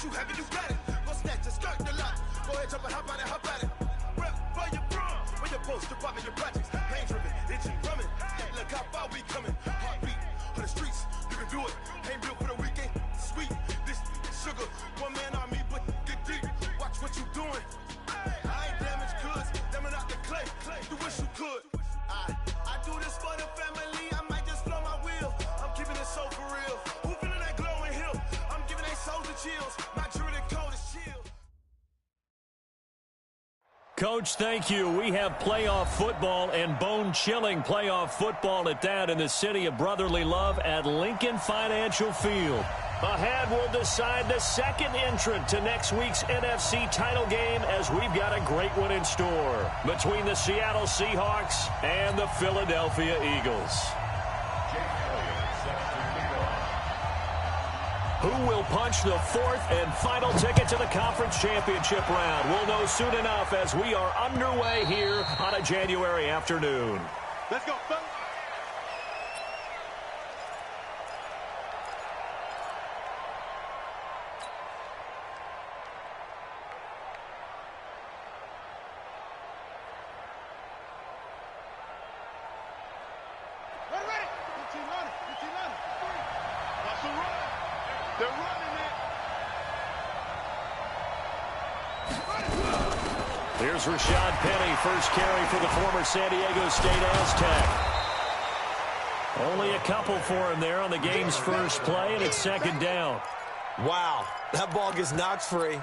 you have it, you got it. Go snatch the skirt, the lot. Go ahead, jump and hop on it, hop at it. Rep for your bra. Where your post, your in your projects. Pain driven, itching, drumming. Look how far we coming. Heartbeat on the streets, you can do it. Ain't built for the weekend. Sweet, this sugar. One man on me, but get deep. Watch what you doing. I ain't damaged goods, damn out the clay. You wish you could. I do this for the family. I might just blow my wheel. I'm keeping it so for real. Who feeling that glowing hill? I'm giving they souls the chills. My jury the cold is chill. Coach, thank you. We have playoff football and bone-chilling playoff football at that in the city of brotherly love at Lincoln Financial Field. Ahead, we'll decide the second entrant to next week's NFC title game as we've got a great one in store between the Seattle Seahawks and the Philadelphia Eagles. Who will punch the fourth and final ticket to the conference championship round? We'll know soon enough as we are underway here on a January afternoon. Let's go, fellas. Here's Rashad Penny, first carry for the former San Diego State Aztec. Only a couple for him there on the game's first play, and it's second down. Wow, that ball gets knocked free,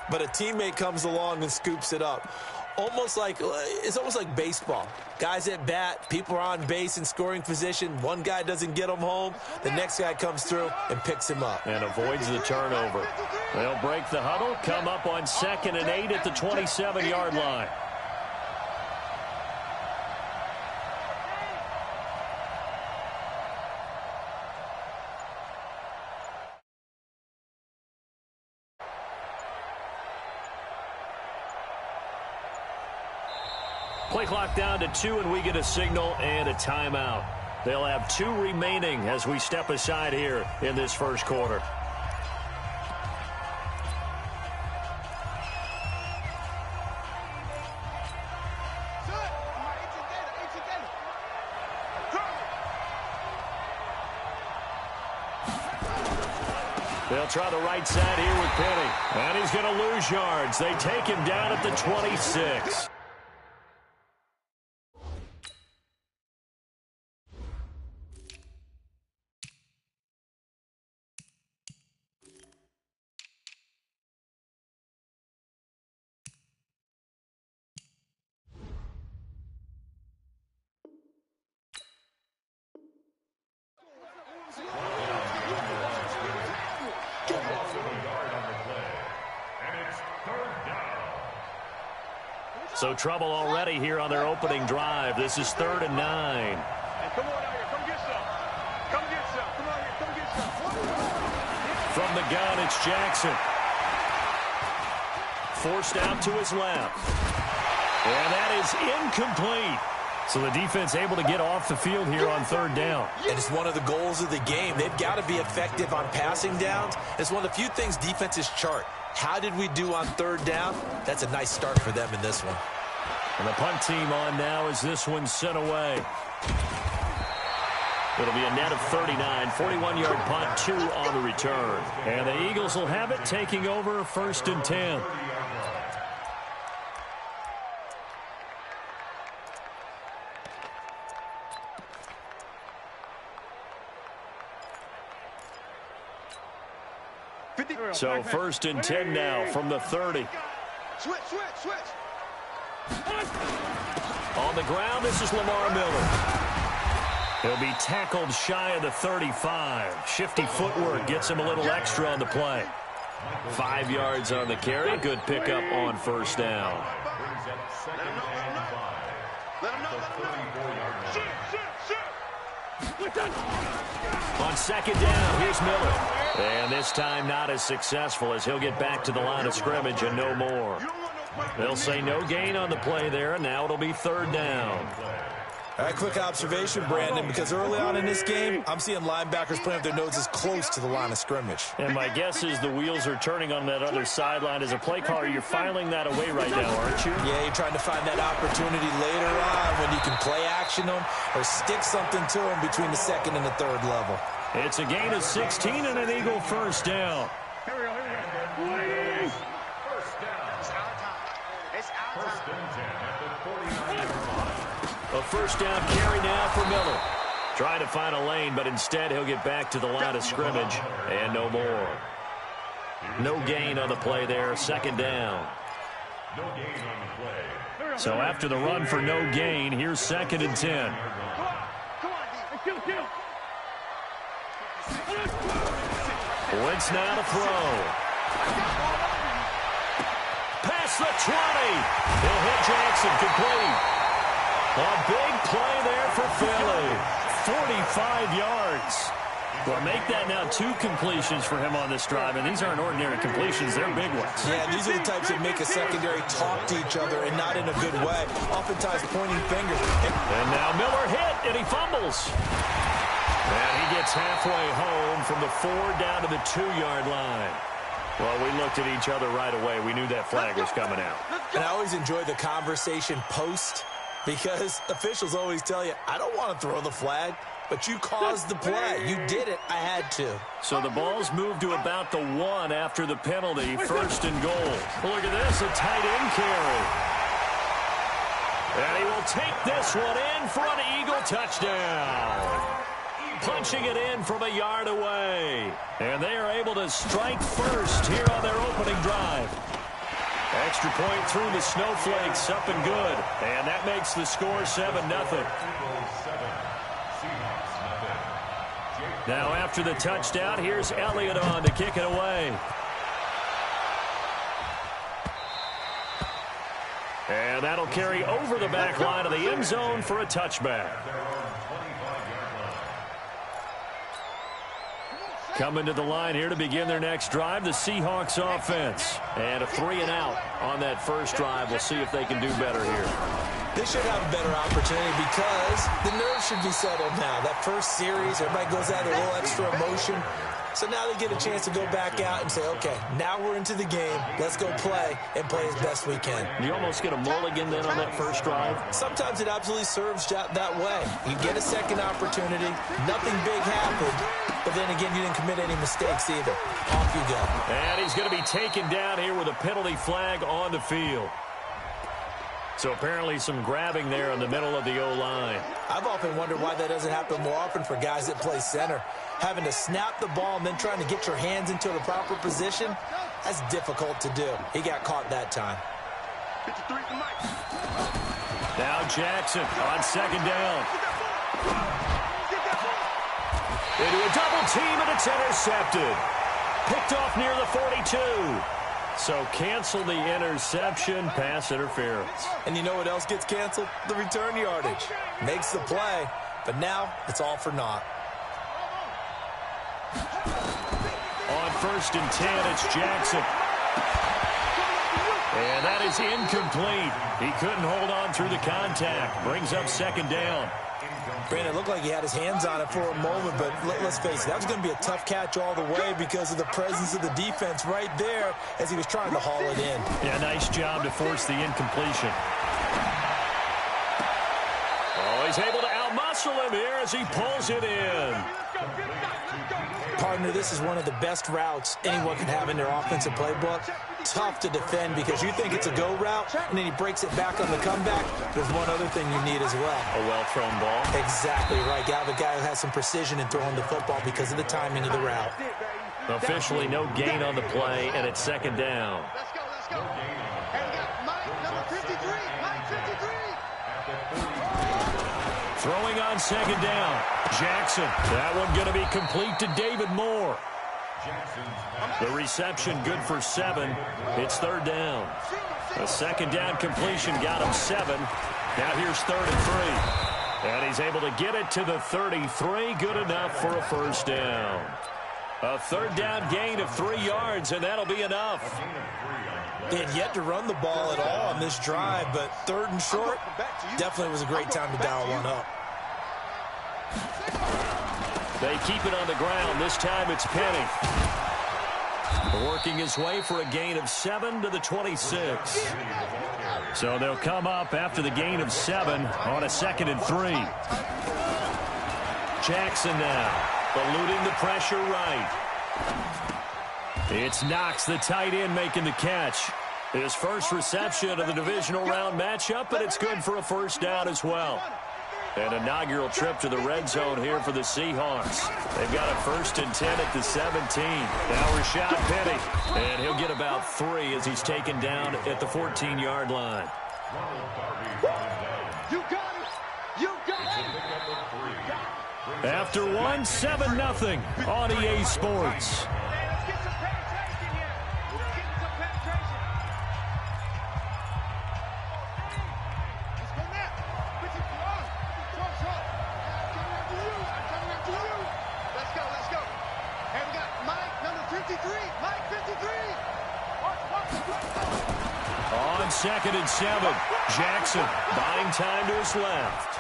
but a teammate comes along and scoops it up. It's almost like baseball. Guys at bat, people are on base in scoring position. One guy doesn't get him home. The next guy comes through and picks him up. And avoids the turnover. They'll break the huddle, come up on 2nd and 8 at the 27-yard line. Play clock down to 2, and we get a signal and a timeout. They'll have 2 remaining as we step aside here in this first quarter. They'll try the right side here with Penny. And he's going to lose yards. They take him down at the 26. So trouble already here on their opening drive. This is 3rd and 9. Hey, come on out here. Come get some. Come get some. Come on here. Come get some. From the gun, it's Jackson. Forced out to his left. And that is incomplete. So the defense able to get off the field here on 3rd down. And it's one of the goals of the game. They've got to be effective on passing downs. It's one of the few things defenses chart. How did we do on 3rd down? That's a nice start for them in this one. And the punt team on now as this one's sent away. It'll be a net of 39, 41-yard punt, 2 on the return. And the Eagles will have it, taking over 1st and 10. So 1st and 10 now from the 30. Switch. On the ground, this is Lamar Miller. He'll be tackled shy of the 35. Shifty footwork gets him a little extra on the play. 5 yards on the carry. Good pickup on 1st down. On 2nd down, here's Miller. And this time not as successful as he'll get back to the line of scrimmage and no more. They'll say no gain on the play there, and now it'll be 3rd down. All right, quick observation, Brandon, because early on in this game, I'm seeing linebackers playing with their noses close to the line of scrimmage. And my guess is the wheels are turning on that other sideline. As a play caller, you're filing that away right now, aren't you? Yeah, you're trying to find that opportunity later on when you can play action them or stick something to them between the second and the third level. It's a gain of 16 and an Eagle first down. Here we go. First down. It's our time. A first down carry now for Miller. Trying to find a lane, but instead he'll get back to the line of scrimmage and no more. No gain on the play there, second down. No gain on the play. So after the run for no gain, here's 2nd and 10. Wentz now to throw. Past the 20. He'll hit Jackson complete. A big play there for Philly. 45 yards. Well, make that now 2 completions for him on this drive, and these aren't ordinary completions. They're big ones. Yeah, these are the types that make a secondary talk to each other and not in a good way. Oftentimes pointing fingers. And now Miller hit, and he fumbles. And he gets halfway home from the 4 down to the 2-yard line. Well, we looked at each other right away. We knew that flag was coming out. And I always enjoy the conversation post, because officials always tell you, I don't want to throw the flag, but you caused the play. You did it. I had to. So the ball's moved to about the 1 after the penalty, 1st and goal. Well, look at this, a tight end carry. And he will take this one in for an Eagle touchdown. Punching it in from a yard away. And they are able to strike first here on their opening drive. Extra point through the snowflakes, up and good. And that makes the score 7-0. Now after the touchdown, here's Elliott on to kick it away. And that'll carry over the back line of the end zone for a touchback. Coming to the line here to begin their next drive, the Seahawks offense. And a 3-and-out on that first drive. We'll see if they can do better here. They should have a better opportunity because the nerves should be settled now. That first series, everybody goes out with a little extra emotion. So now they get a chance to go back out and say, okay, now we're into the game. Let's go play and play as best we can. You almost get a mulligan then on that first drive? Sometimes it absolutely serves that way. You get a second opportunity. Nothing big happened. But then again, you didn't commit any mistakes either. Off you go. And he's going to be taken down here with a penalty flag on the field. So apparently some grabbing there in the middle of the O-line. I've often wondered why that doesn't happen more often for guys that play center. Having to snap the ball and then trying to get your hands into the proper position, that's difficult to do. He got caught that time. Now Jackson on 2nd down. Into a double team, and it's intercepted. Picked off near the 42. So cancel the interception, pass interference. And you know what else gets canceled? The return yardage. Makes the play, but now it's all for naught. On 1st and 10, it's Jackson. And that is incomplete. He couldn't hold on through the contact. Brings up 2nd down. Brandon, it looked like he had his hands on it for a moment, but let's face it, that was going to be a tough catch all the way because of the presence of the defense right there as he was trying to haul it in. Yeah, nice job to force the incompletion. Oh, he's able to outmuscle him here as he pulls it in. Partner, this is one of the best routes anyone can have in their offensive playbook. Tough to defend because you think it's a go route, and then he breaks it back on the comeback. There's one other thing you need as well. A well-thrown ball. Exactly right. You have a guy who has some precision in throwing the football because of the timing of the route. Officially no gain on the play, and it's 2nd down. Let's go. And we got Mike, number 53. Mike 53. Throwing on 2nd down. Jackson. That one going to be complete to David Moore. The reception good for 7. It's 3rd down. A 2nd down completion got him 7. Now here's 3rd and 3. And he's able to get it to the 33. Good enough for a 1st down. A 3rd down gain of 3 yards, and that'll be enough. They had yet to run the ball at all on this drive, but 3rd and short definitely was a great time to dial one up. They keep it on the ground. This time it's Penny. Working his way for a gain of 7 to the 26. So they'll come up after the gain of 7 on a 2nd and 3. Jackson now, eluding the pressure right. It's Knox, the tight end, making the catch. His first reception of the divisional round matchup, and it's good for a first down as well. An inaugural trip to the red zone here for the Seahawks. They've got a 1st and 10 at the 17. Now Rashad Penny, and he'll get about 3 as he's taken down at the 14-yard line. You got it! You got it! After 1, 7-0 on EA Sports. On 2nd and 7, Jackson buying time to his left.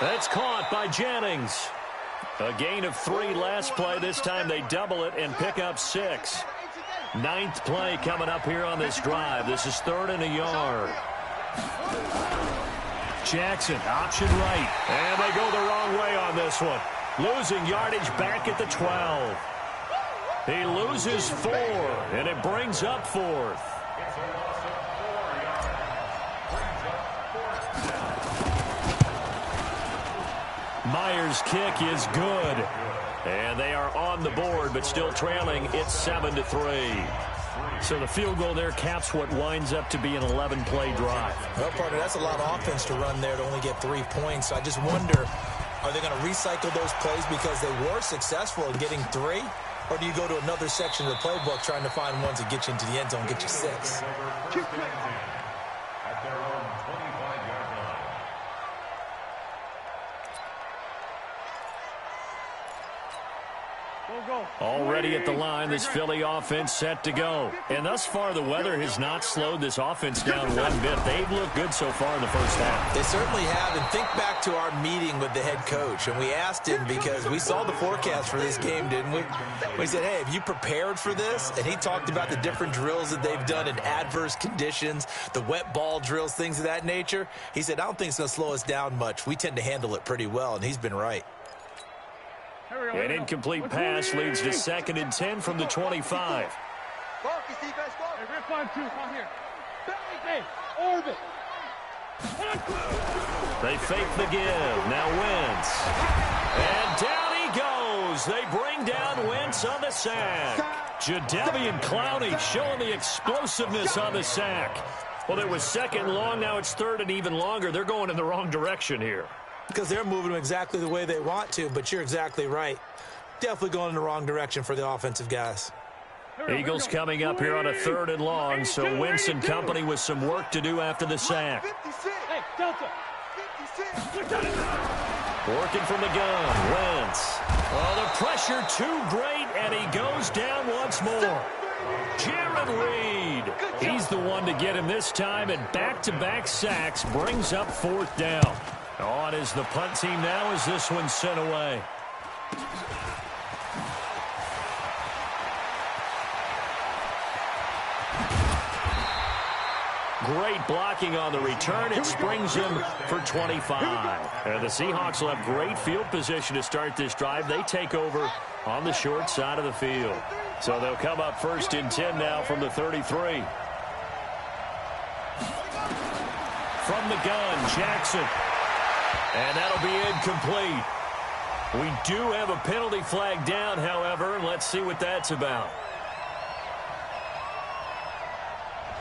That's caught by Jennings. A gain of 3 last play. This time they double it and pick up 6. 9th play coming up here on this drive. This is 3rd and a yard. Jackson, option right. And they go the wrong way on this one. Losing yardage back at the 12. He loses 4, and it brings up 4th. Myers' kick is good. And they are on the board, but still trailing. It's 7-3. So the field goal there caps what winds up to be an 11-play drive. Well, partner, that's a lot of offense to run there to only get 3 points. So I just wonder, are they going to recycle those plays because they were successful in getting 3? Or do you go to another section of the playbook trying to find ones that get you into the end zone, get you 6? Already at the line, this Philly offense set to go. And thus far, the weather has not slowed this offense down one bit. They've looked good so far in the first half. They certainly have. And think back to our meeting with the head coach. And we asked him because we saw the forecast for this game, didn't we? We said, hey, have you prepared for this? And he talked about the different drills that they've done in adverse conditions, the wet ball drills, things of that nature. He said, I don't think it's going to slow us down much. We tend to handle it pretty well, and he's been right. An incomplete pass leads to 2nd and 10 from the 25. They fake the give. Now Wentz. And down he goes. They bring down Wentz on the sack. Jadeveon Clowney showing the explosiveness on the sack. Well, it was 2nd long. Now it's 3rd and even longer. They're going in the wrong direction here. Because they're moving them exactly the way they want to, but you're exactly right. Definitely going in the wrong direction for the offensive guys. Eagles coming up here on a 3rd and long, so Wentz and company with some work to do after the sack. Working from the gun, Wentz. Oh, the pressure too great, and he goes down once more. Jared Reed. He's the one to get him this time, and back-to-back sacks brings up 4th down. On is the punt team now as this one's sent away. Great blocking on the return. It springs him for 25. And the Seahawks will have great field position to start this drive. They take over on the short side of the field. So they'll come up 1st and 10 now from the 33. From the gun, Jackson. And that'll be incomplete. We do have a penalty flag down, however. Let's see what that's about.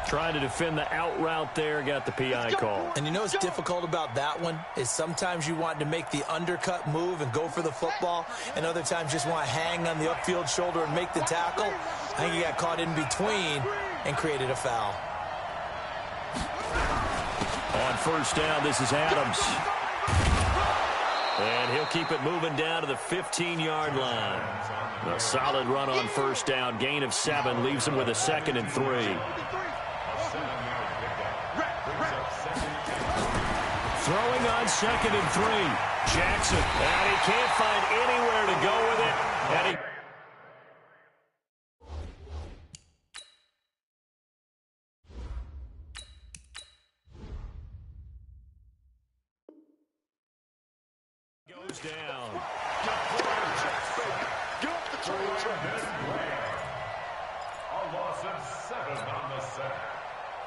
Trying to defend the out route there, got the PI call. And you know what's difficult about that one is sometimes you want to make the undercut move and go for the football, and other times just want to hang on the upfield shoulder and make the tackle. I think he got caught in between and created a foul. On 1st down, this is Adams. And he'll keep it moving down to the 15-yard line. A solid run on first down. Gain of 7 leaves him with a 2nd and 3. Throwing on 2nd and 3. Jackson. And he can't find anywhere to go with it. And he goes down. A loss of 7 on the sack.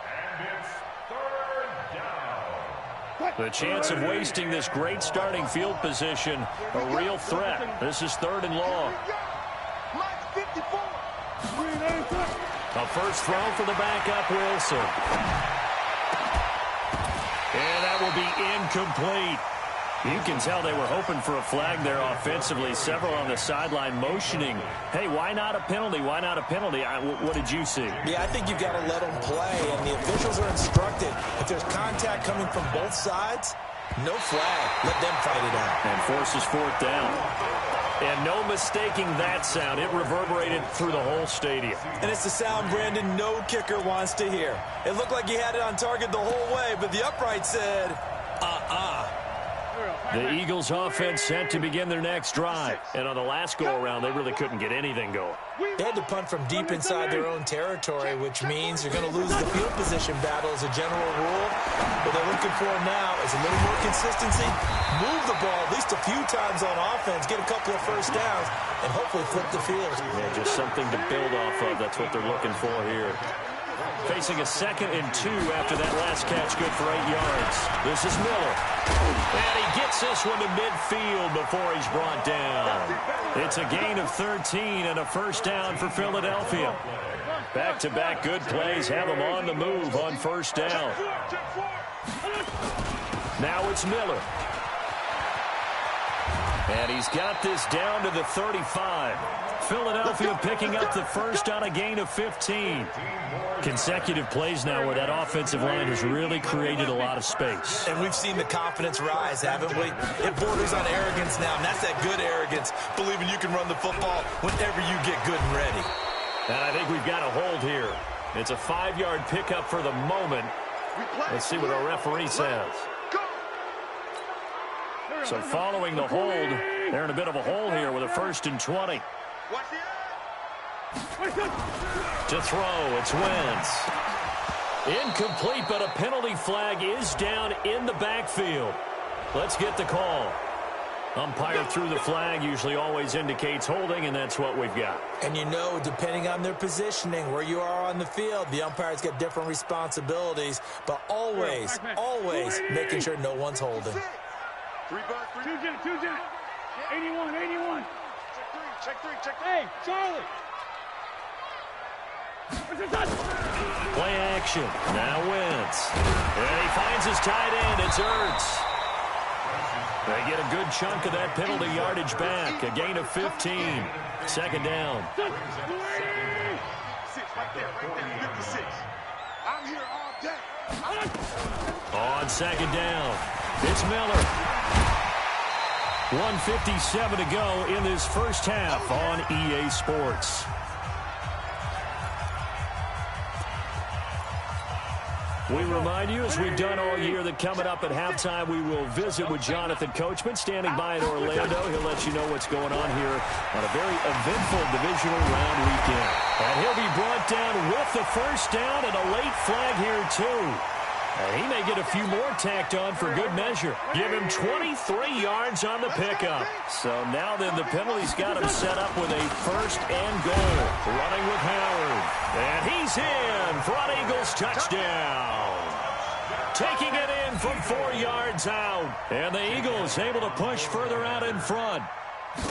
And it's 3rd down. The chance of wasting this great starting field position, a real threat. This is 3rd and long. A first throw for the backup, Wilson. And that will be incomplete. You can tell they were hoping for a flag there offensively. Several on the sideline motioning, hey, why not a penalty? Why not a penalty? What did you see? Yeah, I think you've got to let them play, and the officials are instructed. If there's contact coming from both sides, no flag. Let them fight it out. And forces 4th down. And no mistaking that sound. It reverberated through the whole stadium. And it's the sound Brandon no kicker wants to hear. It looked like he had it on target the whole way, but the upright said, The Eagles offense set to begin their next drive. And on the last go-around, they really couldn't get anything going. They had to punt from deep inside their own territory, which means you're going to lose the field position battle as a general rule. What they're looking for now is a little more consistency, move the ball at least a few times on offense, get a couple of first downs, and hopefully flip the field. Yeah, just something to build off of. That's what they're looking for here. Facing a 2nd and 2 after that last catch, good for 8 yards. This is Miller. And he gets this one to midfield before he's brought down. It's a gain of 13 and a first down for Philadelphia. Back-to-back good plays have them on the move on first down. Now it's Miller. And he's got this down to the 35. Philadelphia picking up the first on a gain of 15. Consecutive plays now where that offensive line has really created a lot of space. And we've seen the confidence rise, haven't we? It borders on arrogance now, and that's that good arrogance, believing you can run the football whenever you get good and ready. And I think we've got a hold here. It's a 5-yard pickup for the moment. Let's see what our referee says. So following the hold, they're in a bit of a hole here with a 1st and 20. To throw, it's Wentz. Incomplete, but a penalty flag is down in the backfield. Let's get the call. Umpire threw the flag, usually always indicates holding, and that's what we've got. And you know, depending on their positioning, where you are on the field, the umpire's got different responsibilities, but always making sure no one's holding. 2 jet. 81. Check 3. Hey, Charlie. Play action. Now Wentz. And he finds his tight end. It's Ertz. They get a good chunk of that penalty yardage back. A gain of 15. 2nd down. 6 right there. 56. I'm here all day. On 2nd down, it's Miller. 1:57 to go in this first half on EA Sports. We remind you, as we've done all year, that coming up at halftime, we will visit with Jonathan Coachman, standing by in Orlando. He'll let you know what's going on here on a very eventful divisional round weekend. And he'll be brought down with the first down and a late flag here, too. And he may get a few more tacked on for good measure. Give him 23 yards on the pickup. So now then, the penalty's got him set up with a 1st and goal. Running with Howard. And he's in for an Eagles touchdown. Taking it in from 4 yards out. And the Eagles able to push further out in front.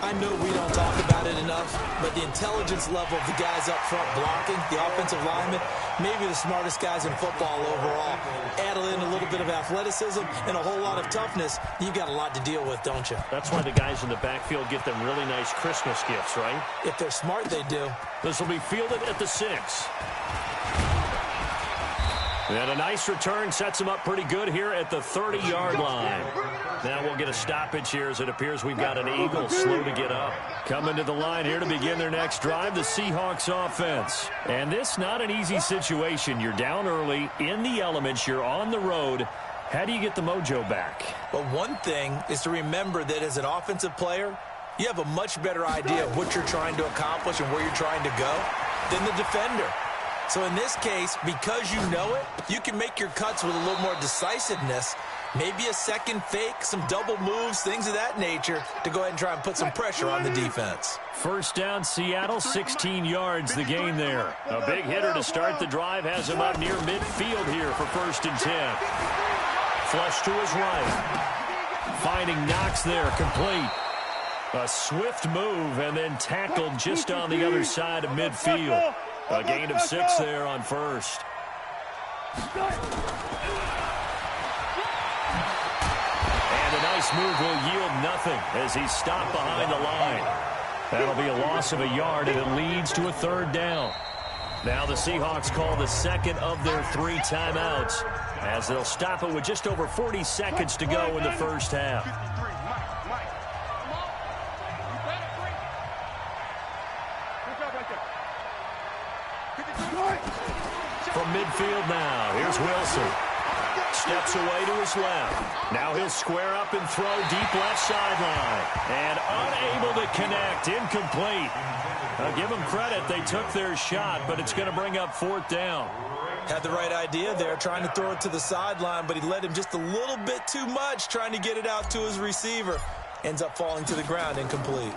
I know we don't talk about it enough, but the intelligence level of the guys up front blocking, the offensive linemen, maybe the smartest guys in football overall. Add in a little bit of athleticism and a whole lot of toughness, you've got a lot to deal with, don't you? That's why the guys in the backfield get them really nice Christmas gifts, right? If they're smart, they do. This will be fielded at the 6. And a nice return sets him up pretty good here at the 30-yard line. Now we'll get a stoppage here as it appears we've got an Eagle slow to get up. Coming to the line here to begin their next drive, the Seahawks offense. And this not an easy situation. You're down early, in the elements, you're on the road. How do you get the mojo back? Well, one thing is to remember that as an offensive player, you have a much better idea of what you're trying to accomplish and where you're trying to go than the defender. So in this case, because you know it, you can make your cuts with a little more decisiveness, maybe a second fake, some double moves, things of that nature, to go ahead and try and put some pressure on the defense. First down, Seattle, 16 yards, the gain there. A big hitter to start the drive has him up near midfield here for 1st and 10. Flush to his right. Finding Knox there, complete. A swift move and then tackled just on the other side of midfield. A gain of 6 there on 1st. And a nice move will yield nothing as he's stopped behind the line. That'll be a loss of a yard, and it leads to a 3rd down. Now the Seahawks call the second of their 3 timeouts as they'll stop it with just over 40 seconds to go in the first half. From midfield now, here's Wilson. Steps away to his left. Now he'll square up and throw deep left sideline. And unable to connect, incomplete. Give them credit, they took their shot, but it's going to bring up 4th down. Had the right idea there, trying to throw it to the sideline, but he led him just a little bit too much, trying to get it out to his receiver. Ends up falling to the ground, incomplete.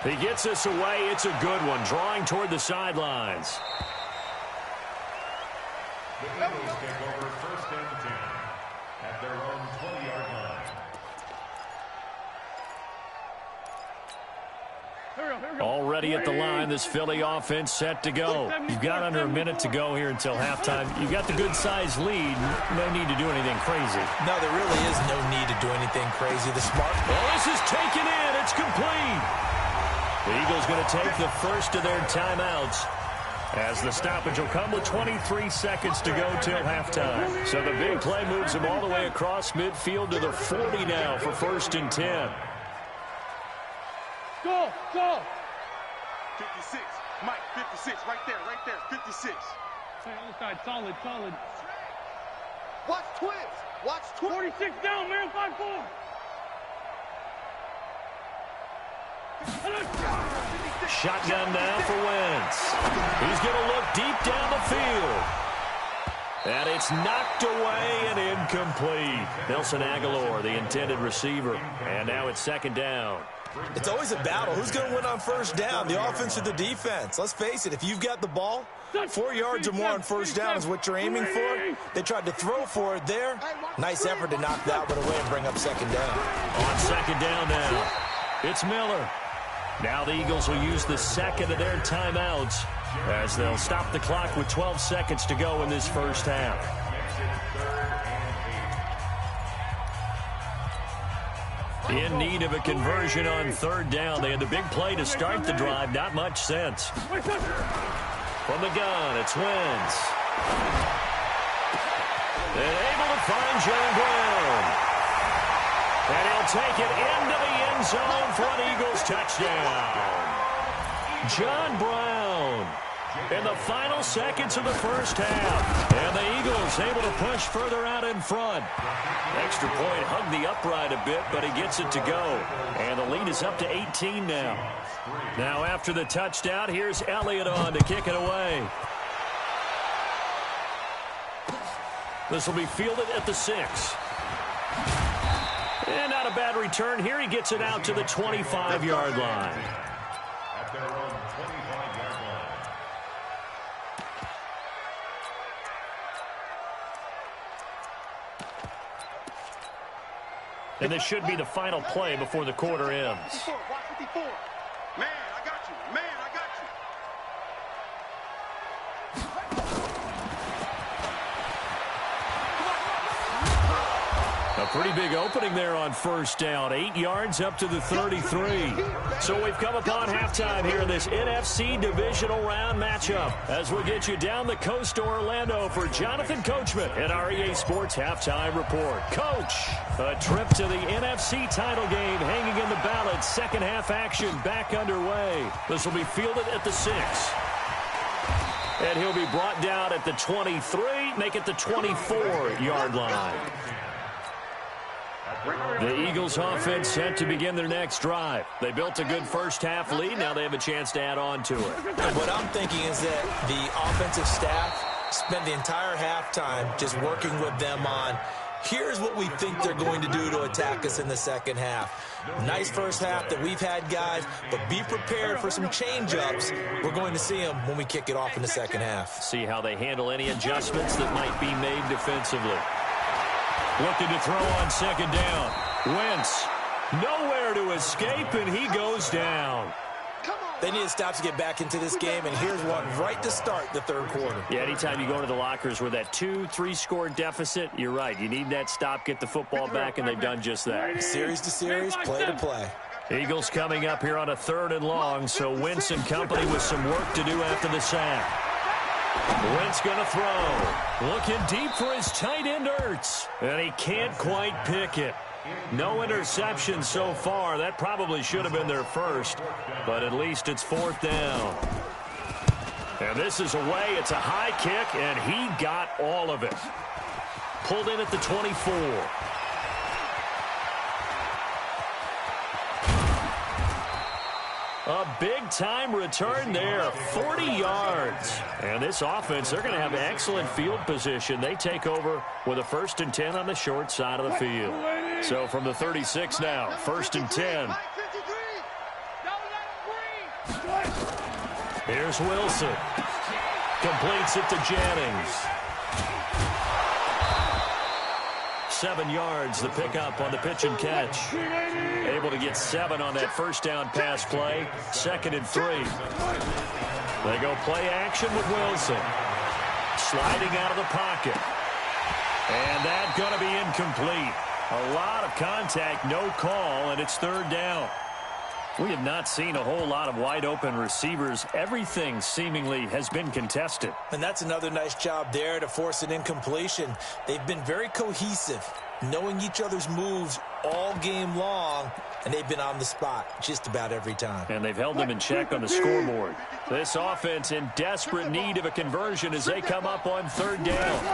He gets this away. It's a good one, drawing toward the sidelines. The Eagles take over 1st and 10 at their own 20-yard line. Already at the line, this Philly offense set to go. You've got under a minute to go here until halftime. You've got the good-sized lead. No need to do anything crazy. No, there really is no need to do anything crazy. The smart... Well, this is taken in. It's complete. The Eagles going to take the first of their timeouts as the stoppage will come with 23 seconds to go till halftime. So the big play moves them all the way across midfield to the 40 now for 1st and 10. Go, go. 56. Mike, 56. Right there, 56. Hey, other side, solid. Watch twins. Watch twins. 46 down, man, 5-4. Shotgun now for Wentz. He's going to look deep down the field. And it's knocked away and incomplete. Nelson Aguilar, the intended receiver. And now it's 2nd down. It's always a battle. Who's going to win on 1st down, the offense or the defense? Let's face it, if you've got the ball, 4 yards or more on 1st down is what you're aiming for. They tried to throw for it there. Nice effort to knock that one away and bring up 2nd down. On 2nd down now, it's Miller. Now the Eagles will use the second of their timeouts as they'll stop the clock with 12 seconds to go in this first half. In need of a conversion on 3rd down. They had the big play to start the drive. Not much sense. From the gun, it's Wentz. And able to find John Brown. And he'll take it into the end zone for an Eagles touchdown. John Brown in the final seconds of the first half. And the Eagles able to push further out in front. Extra point hugged the upright a bit, but he gets it to go. And the lead is up to 18 now. Now after the touchdown, here's Elliott on to kick it away. This will be fielded at the 6. And not a bad return here. He gets it out to the 25-yard line. At their own 25-yard line. And this should be the final play before the quarter ends. 54, watch 54. Man, I got you. Man, I got you. A Pretty big opening there on first down. 8 yards up to the 33. So we've come upon halftime here in this NFC divisional round matchup as we get you down the coast to Orlando for Jonathan Coachman at our EA Sports Halftime Report. Coach, a trip to the NFC title game hanging in the balance. Second half action back underway. This will be fielded at the 6. And he'll be brought down at the 23, make it the 24-yard line. The Eagles offense set to begin their next drive. They built a good first half lead. Now they have a chance to add on to it. What I'm thinking is that the offensive staff spent the entire halftime just working with them on, here's what we think they're going to do to attack us in the second half. Nice first half that we've had, guys, but be prepared for some change-ups. We're going to see them when we kick it off in the second half. See how they handle any adjustments that might be made defensively. Looking to throw on second down. Wentz, nowhere to escape, and he goes down. They need to stop to get back into this game, and here's one right to start the third quarter. Yeah, anytime you go into the lockers with that 2-3 score deficit, you're right. You need that stop, get the football back, and they've done just that. Series to series, play to play. Eagles coming up here on a 3rd and long, so Wentz and company with some work to do after the sack. Wentz going to throw. Looking deep for his tight end, Ertz. And he can't quite pick it. No interception so far. That probably should have been their first, but at least it's 4th down. And this is away. It's a high kick, and he got all of it. Pulled in at the 24. A big-time return there, 40 yards. And this offense, they're going to have excellent field position. They take over with a 1st and 10 on the short side of the field. So from the 36 now, 1st and 10. Here's Wilson. Completes it to Jennings. 7 yards, the pickup on the pitch and catch. Able to get 7 on that first down pass play. 2nd and 3. They go play action with Wilson. Sliding out of the pocket. And that's going to be incomplete. A lot of contact, no call, and it's 3rd down. We have not seen a whole lot of wide-open receivers. Everything seemingly has been contested. And that's another nice job there to force an incompletion. They've been very cohesive, knowing each other's moves all game long, and they've been on the spot just about every time. And they've held them in check on the scoreboard. This offense in desperate need of a conversion as they come up on 3rd down.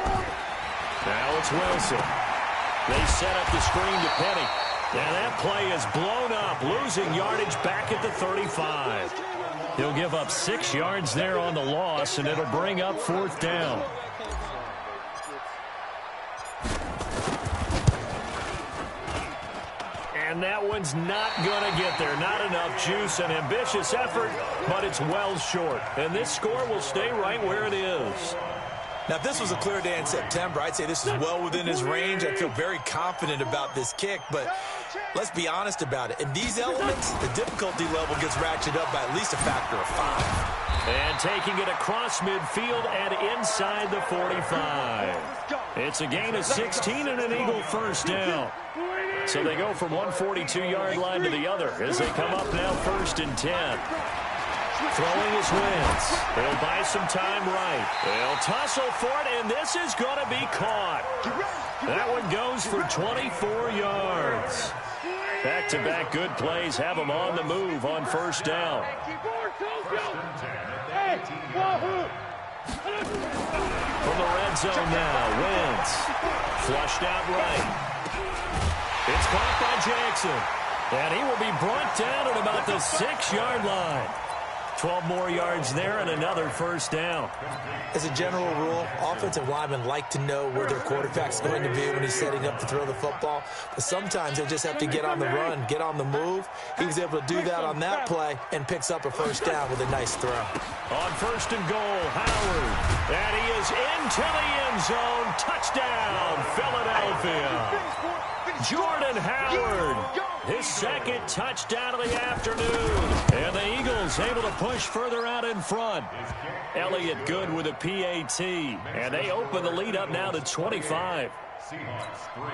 Now it's Wilson. They set up the screen to Penny. And that play is blown up, losing yardage back at the 35. He'll give up 6 yards there on the loss, and it'll bring up 4th down. And that one's not going to get there. Not enough juice, an ambitious effort, but it's well short. And this score will stay right where it is. Now, if this was a clear day in September, I'd say this is well within his range. I feel very confident about this kick, but let's be honest about it. In these elements, the difficulty level gets ratcheted up by at least a factor of 5. And taking it across midfield and inside the 45. It's a gain of 16 and an Eagle first down. So they go from one 42-yard line to the other as they come up now 1st and 10. Throwing his Wentz. They'll buy some time right. They'll tussle for it, and this is going to be caught. That one goes for 24 yards. Back-to-back good plays have them on the move on 1st down. From the red zone now, Wentz. Flushed out right. It's caught by Jackson. And he will be brought down at about the 6-yard line. 12 more yards there and another 1st down. As a general rule, offensive linemen like to know where their quarterback's going to be when he's setting up to throw the football. But sometimes they just have to get on the run, get on the move. He was able to do that on that play and picks up a 1st down with a nice throw. On 1st and goal, Howard. And he is into the end zone. Touchdown, Philadelphia. Jordan Howard, his 2nd touchdown of the afternoon. And the Eagles able to push further out in front. Elliott good with a PAT. And they open the lead up now to 25. Seahawks 3,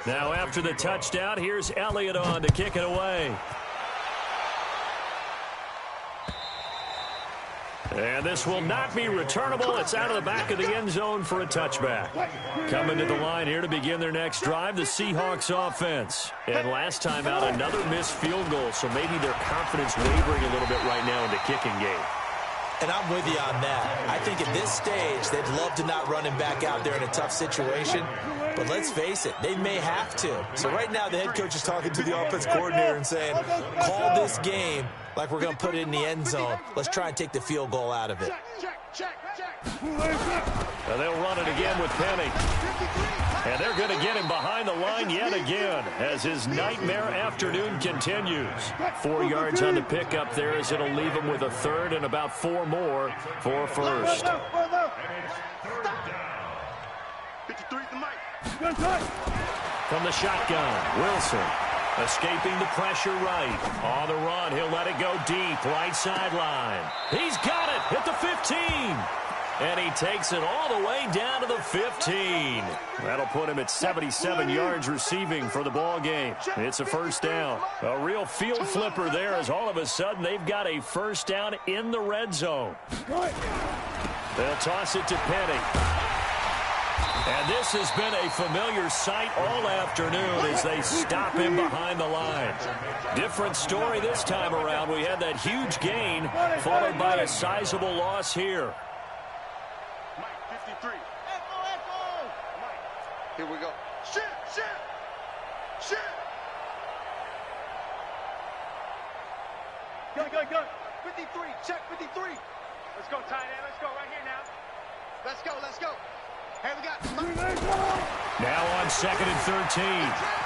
Now after the touchdown, here's Elliott on to kick it away. And this will not be returnable. It's out of the back of the end zone for a touchback. Coming to the line here to begin their next drive, the Seahawks offense. And last time out, another missed field goal, so maybe their confidence wavering a little bit right now in the kicking game. And I'm with you on that. I think at this stage, they'd love to not run him back out there in a tough situation. But let's face it, they may have to. So right now, the head coach is talking to the offense coordinator and saying, call this game like we're going to put it in the end zone. Let's try and take the field goal out of it. And they'll run it again with Penny. And they're going to get him behind the line yet again as his nightmare afternoon continues. 4 yards on the pickup there as it'll leave him with a third and about 4 more for first. 53's the mic. From the shotgun, Wilson escaping the pressure right. On the run, he'll let it go deep, right sideline. He's got it at the 15. And he takes it all the way down to the 15. That'll put him at 77 yards receiving for the ball game. It's a first down. A real field flipper there as all of a sudden they've got a first down in the red zone. They'll toss it to Penny. And this has been a familiar sight all afternoon as they stop him behind the line. Different story this time around. We had that huge gain followed by a sizable loss here. Mike, 53. Echo. Mike, here we go. Shit. Go. 53, check 53. Let's go, tight end. Let's go right here now. Let's go. Hey, we got now on 2nd and 13.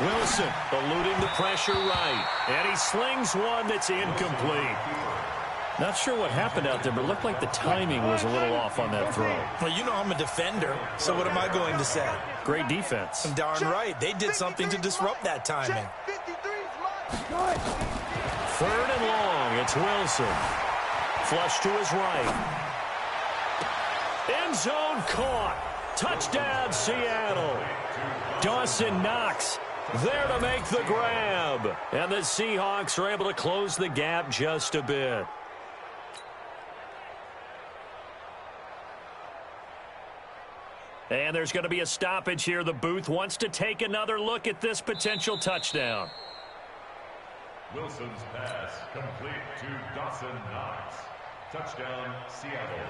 Wilson eluding the pressure right. And he slings one that's incomplete. Not sure what happened out there, but it looked like the timing was a little off on that throw. Well, you know I'm a defender, so what am I going to say? Great defense. I'm darn right. They did something to disrupt that timing. 3rd and long. It's Wilson. Flush to his right. End zone caught. Touchdown, Seattle. Dawson Knox there to make the grab. And the Seahawks are able to close the gap just a bit. And there's going to be a stoppage here. The booth wants to take another look at this potential touchdown. Wilson's pass complete to Dawson Knox. Touchdown, Seattle.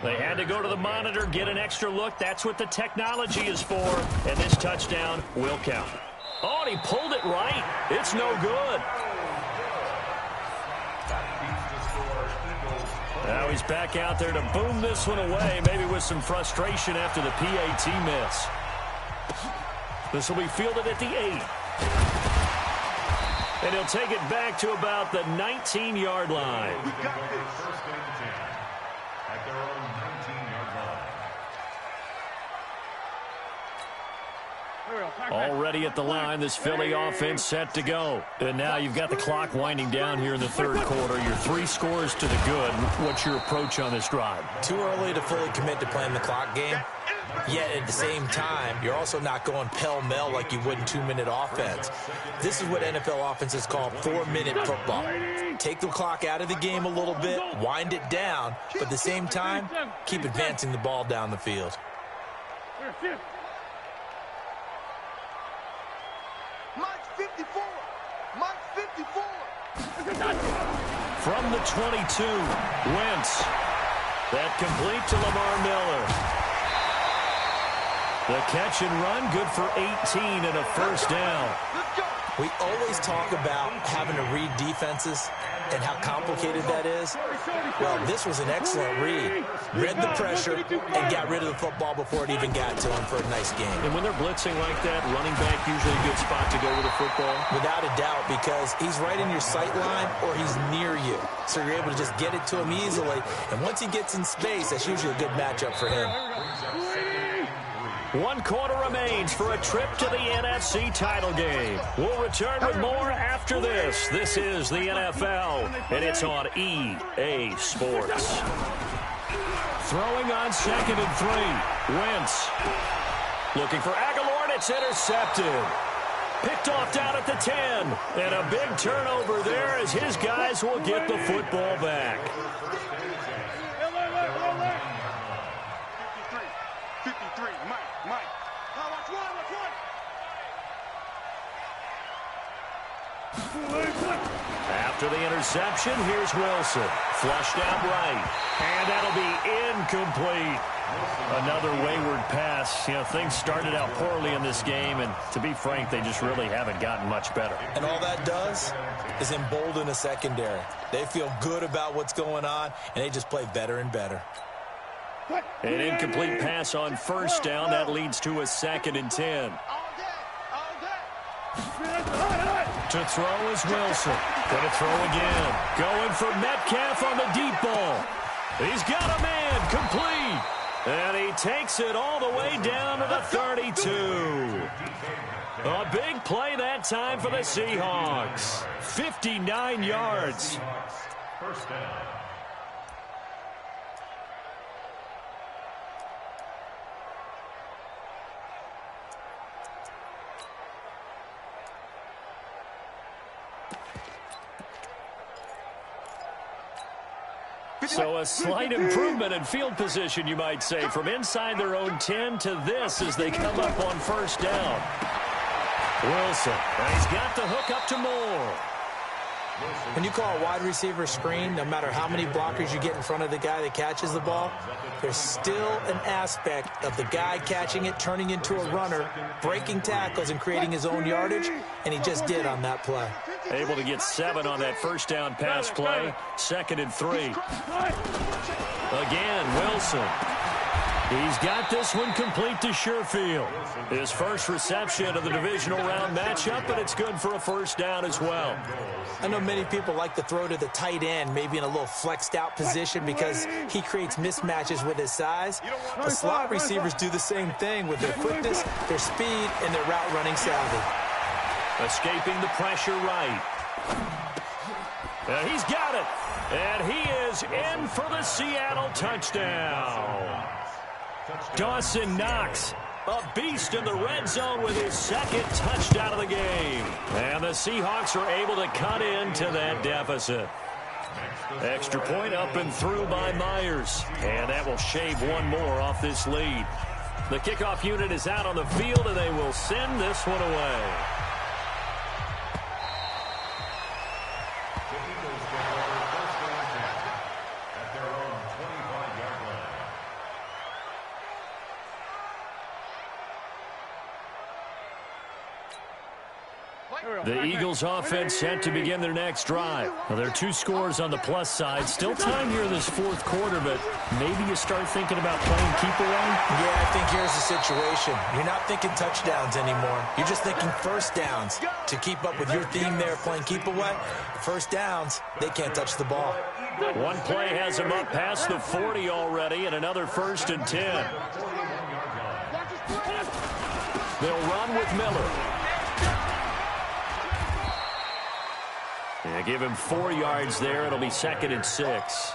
They had to go to the monitor, get an extra look. That's what the technology is for. And this touchdown will count. Oh, and he pulled it right. It's no good. Now he's back out there to boom this one away, maybe with some frustration after the PAT miss. This will be fielded at the 8. And he'll take it back to about the 19-yard line. Already at the line, this Philly offense set to go. And now you've got the clock winding down here in the third quarter. You're 3 scores to the good. What's your approach on this drive? Too early to fully commit to playing the clock game. Yet at the same time, you're also not going pell-mell like you would in 2-minute offense. This is what NFL offenses call 4-minute football. Take the clock out of the game a little bit, wind it down, but at the same time, keep advancing the ball down the field. Mike 54. From the 22, Wentz. That complete to Lamar Miller. The catch and run, good for 18 and a first down. We always talk about having to read defenses and how complicated that is. Well, this was an excellent read. Read the pressure and got rid of the football before it even got to him for a nice game. And when they're blitzing like that, running back usually a good spot to go with the football? Without a doubt, because he's right in your sight line or he's near you. So you're able to just get it to him easily. And once he gets in space, that's usually a good matchup for him. 1 quarter remains for a trip to the NFC title game. We'll return with more after this. This is the NFL, and it's on EA Sports. Throwing on 2nd and 3. Wentz looking for Aguilar, and It's intercepted. Picked off down at the 10. And a big turnover there as his guys will get the football back. 53, Mike. Now watch one. After the interception, here's Wilson. Flushed out right. And that'll be incomplete. Another wayward pass. You know, things started out poorly in this game, and to be frank, they just really haven't gotten much better. And all that does is embolden the secondary. They feel good about what's going on, and they just play better and better. An incomplete pass on first down. That leads to a 2nd and 10. To throw is Wilson. Going to throw again. Going for Metcalf on the deep ball. He's got a man. Complete. And he takes it all the way down to the 32. A big play that time for the Seahawks. 59 yards. First down. So a slight improvement in field position, you might say, from inside their own 10 to this as they come up on first down. Wilson, and he's got the hook up to Moore. When you call a wide receiver screen, no matter how many blockers you get in front of the guy that catches the ball, there's still an aspect of the guy catching it, turning into a runner, breaking tackles and creating his own yardage, and he just did on that play. Able to get 7 on that first down pass play. 2nd and 3. Again, Wilson. He's got this one complete to Sherfield. His first reception of the divisional round matchup, but it's good for a first down as well. I know many people like to throw to the tight end, maybe in a little flexed out position because he creates mismatches with his size. But slot receivers do the same thing with their quickness, their speed, and their route running savvy. Escaping the pressure right. And he's got it. And he is in for the Seattle touchdown. Dawson Knox, a beast in the red zone with his 2nd touchdown of the game. And the Seahawks are able to cut into that deficit. Extra point up and through by Myers. And that will shave one more off this lead. The kickoff unit is out on the field, and they will send this one away. The Eagles offense set to begin their next drive. Well, there are 2 scores on the plus side. Still time here in this 4th quarter, but maybe you start thinking about playing keep away? Yeah, I think here's the situation. You're not thinking touchdowns anymore. You're just thinking first downs. To keep up with your theme there, playing keep away, first downs, they can't touch the ball. One play has them up past the 40 already, and another 1st and 10. They'll run with Miller. Yeah, give him 4 yards there. It'll be 2nd and 6.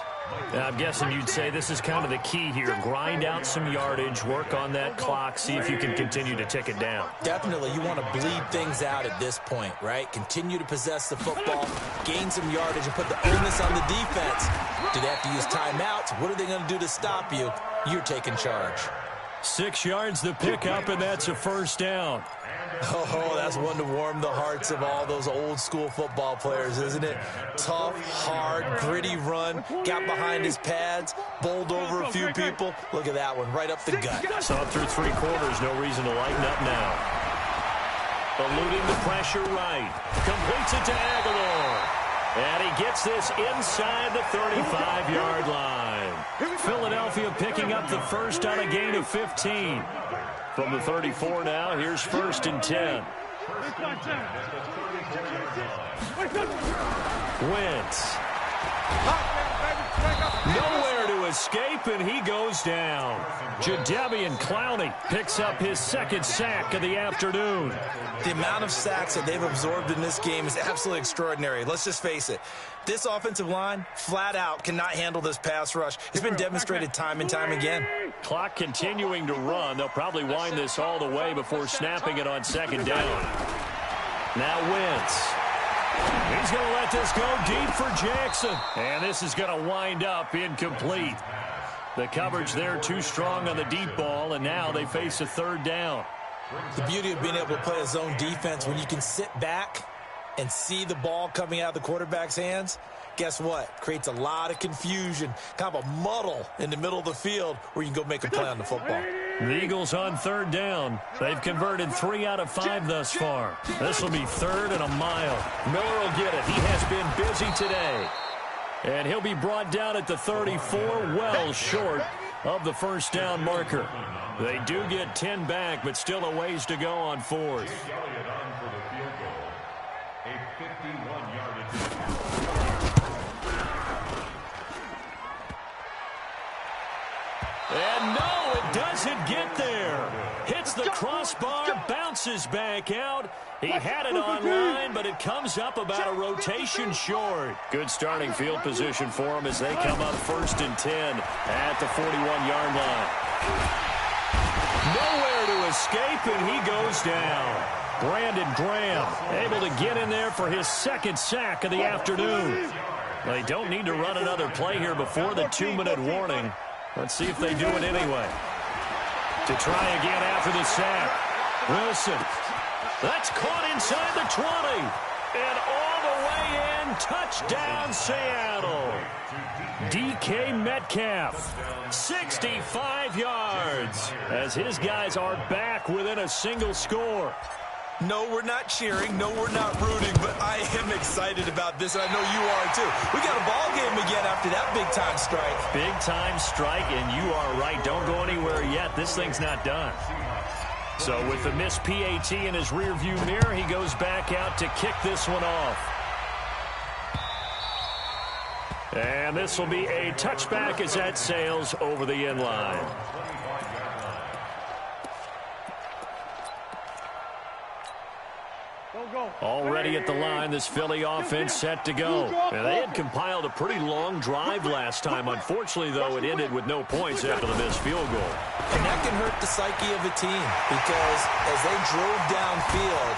Now, I'm guessing you'd say this is kind of the key here. Grind out some yardage, work on that clock, see if you can continue to tick it down. Definitely, you want to bleed things out at this point, right? Continue to possess the football, gain some yardage, and put the onus on the defense. Do they have to use timeouts? What are they going to do to stop you? You're taking charge. 6 yards the pickup, and that's a first down. Oh, that's one to warm the hearts of all those old-school football players, isn't it? Tough, hard, gritty run, got behind his pads, bowled over a few people. Look at that one, right up the gut. So through 3 quarters, no reason to lighten up now. Eluding the pressure right. Completes it to Aguilar. And he gets this inside the 35-yard line. Philadelphia picking up the first on a gain of 15. From the 34 now, here's 1st and 10. Wentz. Nowhere to escape, and he goes down. Jadeveon Clowney picks up his second sack of the afternoon. The amount of sacks that they've absorbed in this game is absolutely extraordinary. Let's just face it. This offensive line, flat out, cannot handle this pass rush. It's been demonstrated time and time again. Clock continuing to run. They'll probably wind this all the way before snapping it on second down. Now Wentz. He's going to let this go deep for Jackson. And this is going to wind up incomplete. The coverage there too strong on the deep ball, and now they face a third down. The beauty of being able to play a zone defense when you can sit back and see the ball coming out of the quarterback's hands, guess what? Creates a lot of confusion, kind of a muddle in the middle of the field where you can go make a play on the football. The Eagles on third down. They've converted 3 out of 5 thus far. This will be third and a mile. Miller will get it. He has been busy today. And he'll be brought down at the 34, well short of the first down marker. They do get 10 back, but still a ways to go on fourth. And no, it doesn't get there. Hits the crossbar, bounces back out. He had it online, but it comes up about a rotation short. Good starting field position for him as they come up 1st and 10 at the 41-yard line. Nowhere to escape, and he goes down. Brandon Graham able to get in there for his second sack of the afternoon. They don't need to run another play here before the 2-minute warning. Let's see if they do it anyway. To try again after the sack. Wilson. That's caught inside the 20. And all the way in. Touchdown, Seattle. DK Metcalf. 65 yards. As his guys are back within a single score. No, we're not cheering. No, we're not rooting. But I am excited about this, and I know you are too. We got a ball game again after that big-time strike. Big-time strike, and you are right. Don't go anywhere yet. This thing's not done. So with the missed PAT in his rearview mirror, he goes back out to kick this one off. And this will be a touchback as that sails over the end line. Already at the line, this Philly offense set to go. And they had compiled a pretty long drive last time. Unfortunately, though, it ended with no points after the missed field goal. And that can hurt the psyche of a team because as they drove downfield,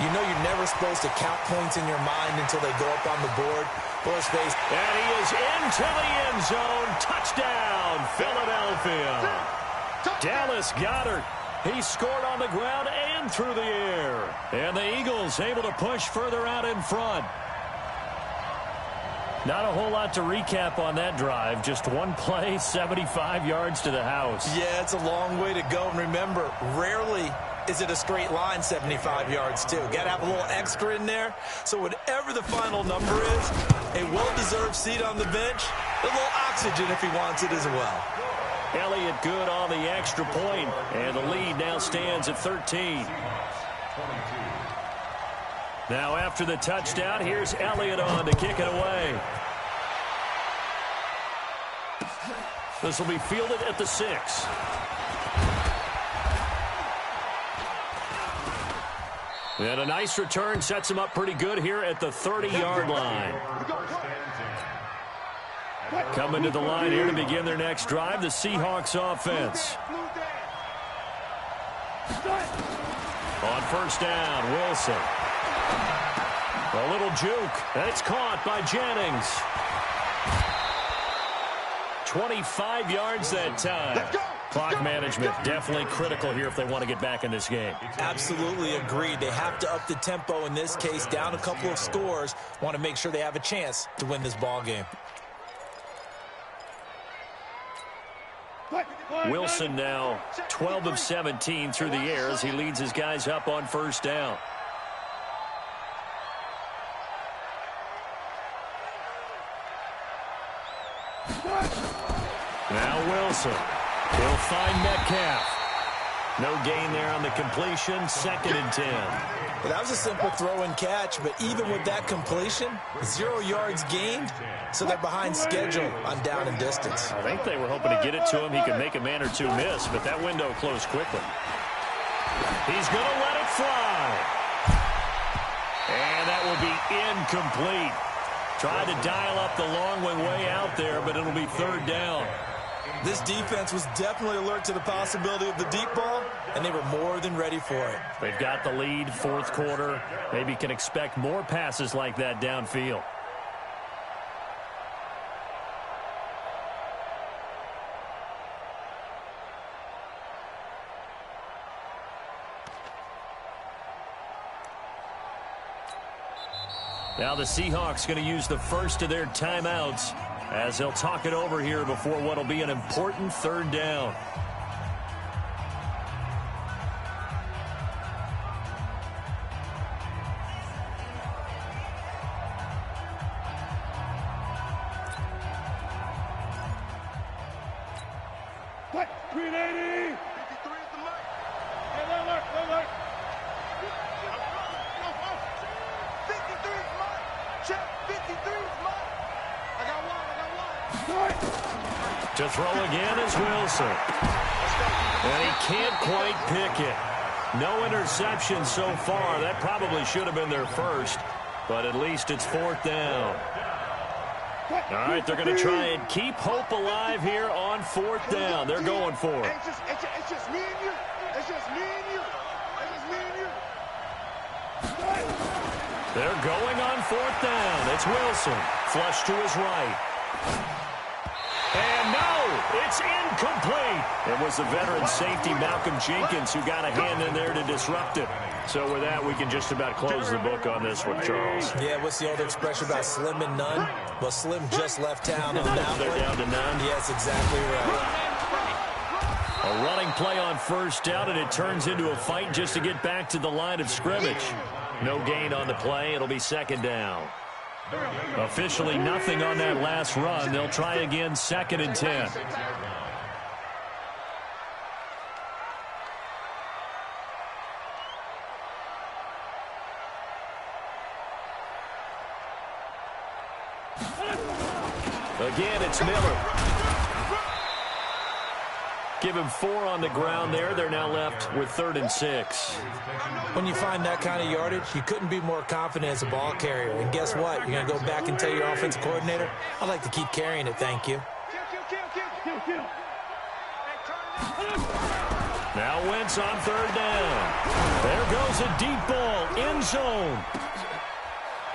you know you're never supposed to count points in your mind until they go up on the board. Let's face it. And he is into the end zone. Touchdown, Philadelphia. Dallas Goedert. He scored on the ground and through the air. And the Eagles able to push further out in front. Not a whole lot to recap on that drive. Just one play, 75 yards to the house. Yeah, it's a long way to go. And remember, rarely is it a straight line 75 yards, too. Got to have a little extra in there. So whatever the final number is, a well-deserved seat on the bench, a little oxygen if he wants it as well. Elliott good on the extra point, and the lead now stands at 13. Now after the touchdown, here's Elliott on to kick it away. This will be fielded at the 6. And a nice return sets him up pretty good here at the 30-yard line. Coming to the line here to begin their next drive, the Seahawks offense. On first down, Wilson. A little juke, and it's caught by Jennings. 25 yards that time. Clock management definitely critical here if they want to get back in this game. Absolutely agreed. They have to up the tempo in this case, down a couple of scores. Want to make sure they have a chance to win this ball game. Wilson now 12 of 17 through the air as he leads his guys up on first down. Now Wilson. He'll find Metcalf. No gain there on the completion. 2nd and 10. Well, that was a simple throw and catch, but even with that completion, 0 yards gained, so they're behind schedule on down and distance. I think they were hoping to get it to him. He could make a man or two miss, but that window closed quickly. He's going to let it fly. And that will be incomplete. Tried to dial up the long way out there, but it'll be third down. This defense was definitely alert to the possibility of the deep ball, and they were more than ready for it. They've got the lead, fourth quarter. Maybe can expect more passes like that downfield. Now the Seahawks going to use the first of their timeouts as they'll talk it over here before what will be an important third down. What? 380! 53 is the mark. Hey, look. 53 is mine. Check. 53 is mine. I got one. To throw again is Wilson. And he can't quite pick it. No interception so far. That probably should have been their first, but at least it's fourth down. All right, they're going to try and keep hope alive here on fourth down. They're going for it. It's just me and you. It's just me and you. It's just me and you. They're going on fourth down. It's Wilson. Flush to his right. And no, it's incomplete. It was the veteran safety Malcolm Jenkins who got a hand in there to disrupt it. So with that, we can just about close the book on this one, Charles. Yeah, what's the old expression about slim and none? Well, Slim just left town on that They're one. down to none. Yes, exactly right. A running play on first down, and it turns into a fight just to get back to the line of scrimmage. No gain on the play. It'll be second down. Officially nothing on that last run. They'll try again, second and 10. Again, it's Miller. Give him 4 on the ground there. They're now left with 3rd and 6. When you find that kind of yardage, you couldn't be more confident as a ball carrier. And guess what? You're going to go back and tell your offensive coordinator, I'd like to keep carrying it, thank you. Kill. Now Wentz on 3rd down. There goes a deep ball, end zone.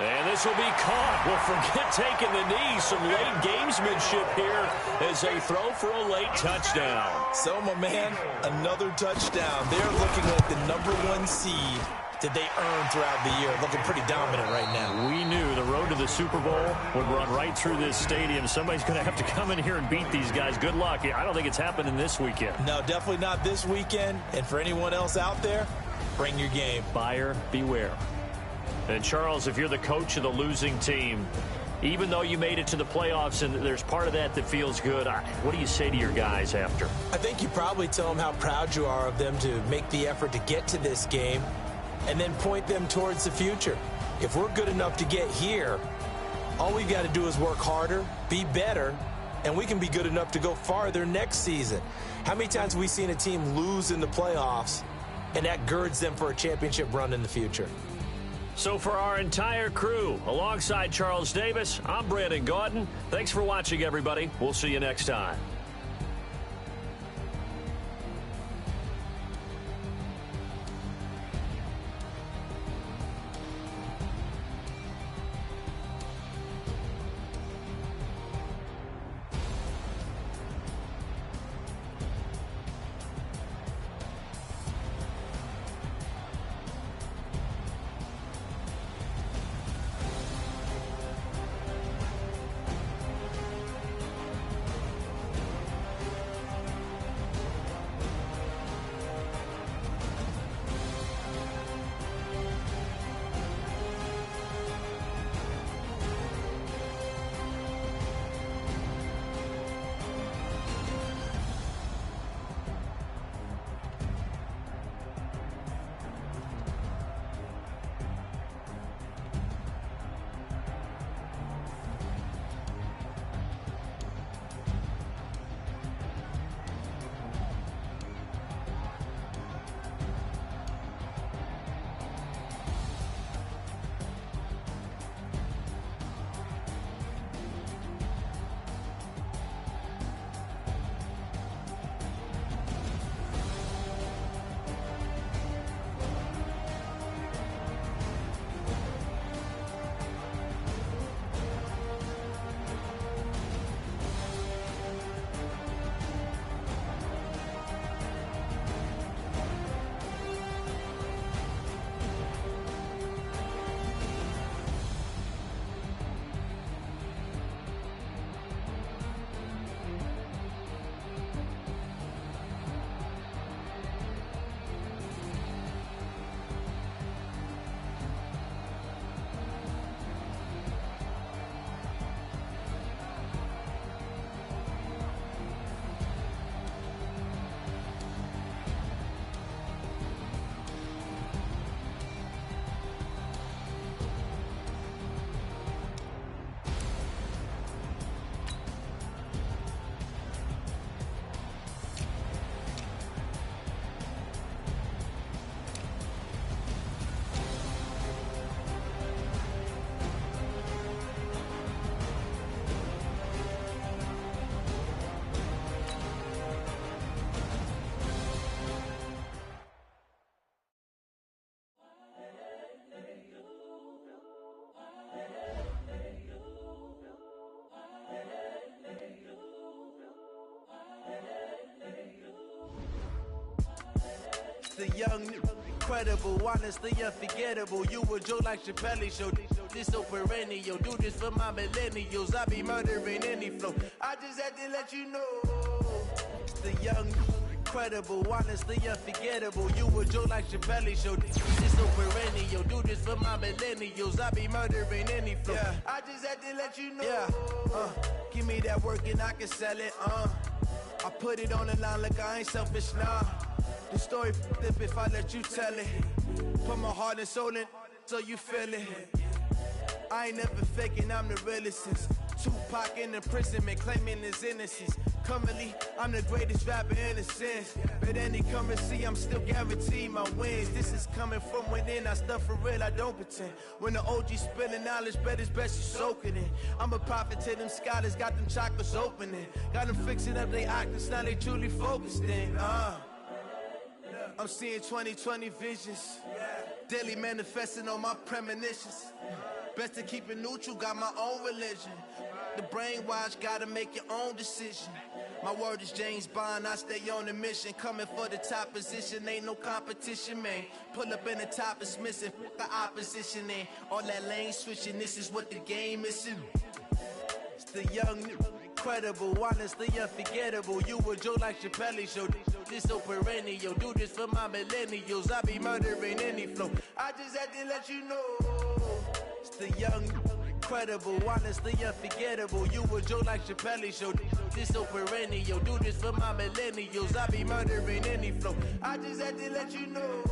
And this will be caught. Well, forget taking the knee. Some late gamesmanship here as they throw for a late touchdown. So, my man, another touchdown. They're looking like the #1 seed that they earned throughout the year. Looking pretty dominant right now. We knew the road to the Super Bowl would run right through this stadium. Somebody's going to have to come in here and beat these guys. Good luck. I don't think it's happening this weekend. No, definitely not this weekend. And for anyone else out there, bring your game. Buyer beware. And, Charles, if you're the coach of the losing team, even though you made it to the playoffs and there's part of that feels good, what do you say to your guys after? I think you probably tell them how proud you are of them to make the effort to get to this game and then point them towards the future. If we're good enough to get here, all we got to do is work harder, be better, and we can be good enough to go farther next season. How many times have we seen a team lose in the playoffs, and that girds them for a championship run in the future? So for our entire crew, alongside Charles Davis, I'm Brandon Gaudin. Thanks for watching, everybody. We'll see you next time. The young, incredible, honestly unforgettable. You a joke like Chappelle Show. This so perennial. Do this for my millennials. I be murdering any flow. I just had to let you know. The young, incredible, honestly unforgettable. You a joke like Chappelle Show. This so perennial. Do this for my millennials. I be murdering any flow. Yeah. I just had to let you know. Yeah. Give me that work and I can sell it. I put it on the line like I ain't selfish, nah. The story flip if I let you tell it. Put my heart and soul in so you feel it. I ain't never faking, I'm the realest since Tupac in imprisonment, claiming his innocence. Currently, I'm the greatest rapper in a sense. But any currency, I'm still guaranteed my wins. This is coming from within, I stuff for real, I don't pretend. When the OG spilling knowledge, bet it's best you soak it in. I'm a prophet to them scholars, got them chakras opening. Got them fixing up they octaves, now they truly focused in. I'm seeing 2020 visions, daily manifesting on my premonitions. Best to keep it neutral, got my own religion. The brainwash, gotta make your own decision. My word is James Bond, I stay on a mission. Coming for the top position, ain't no competition, man. Pull up in the top, it's missing, the opposition ain't. All that lane switching, this is what the game is. It's the young, incredible, honestly unforgettable. You a joke like Chappelle Show. This so perennial. Do this for my millennials. I be murdering any flow. I just had to let you know. It's the young, incredible, honestly unforgettable. You a joke like Chappelle Show. This so perennial. Do this for my millennials. I be murdering any flow. I just had to let you know.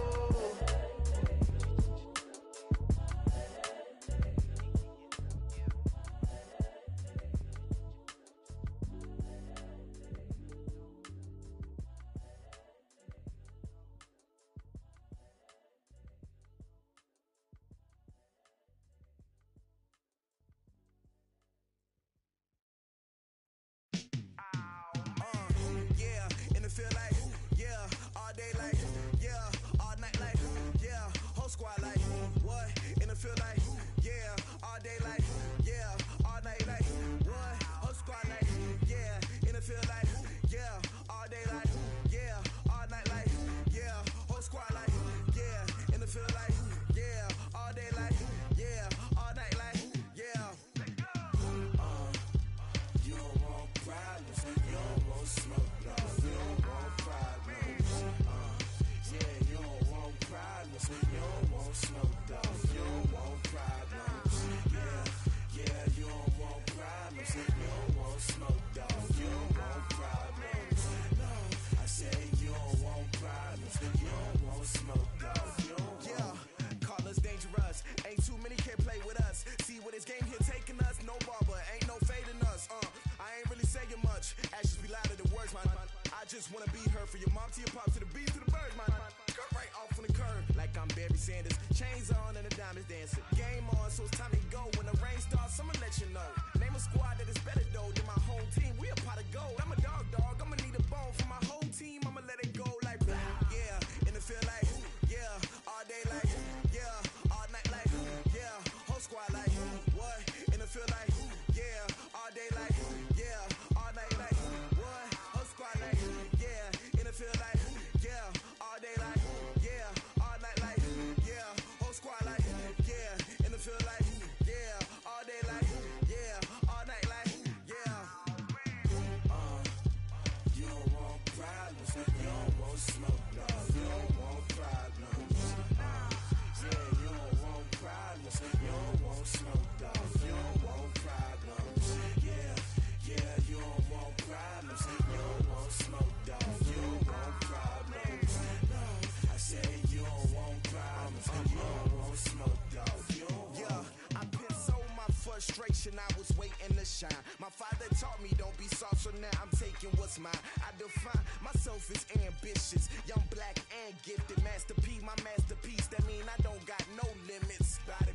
I was waiting to shine. My father taught me don't be soft, so now I'm taking what's mine. I define myself as ambitious, young, black, and gifted. Masterpiece, my masterpiece. That mean I don't got no limits. Bout it,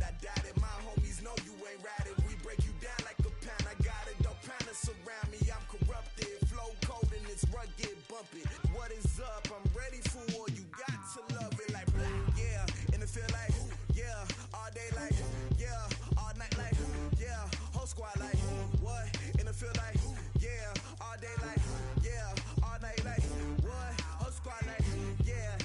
I doubt it. My homies know you ain't right it. We break you down like a pound. I got it, don't pound us around me. I'm corrupted, flow cold and it's rugged, bump it. What is up? I'm ready for war. You got to love it like black, yeah. And it feel like, yeah, all day like, yeah, all night like, yeah, whole squad like, what? And it feel like, yeah, all day like, yeah, all night like, what? Whole squad like, yeah,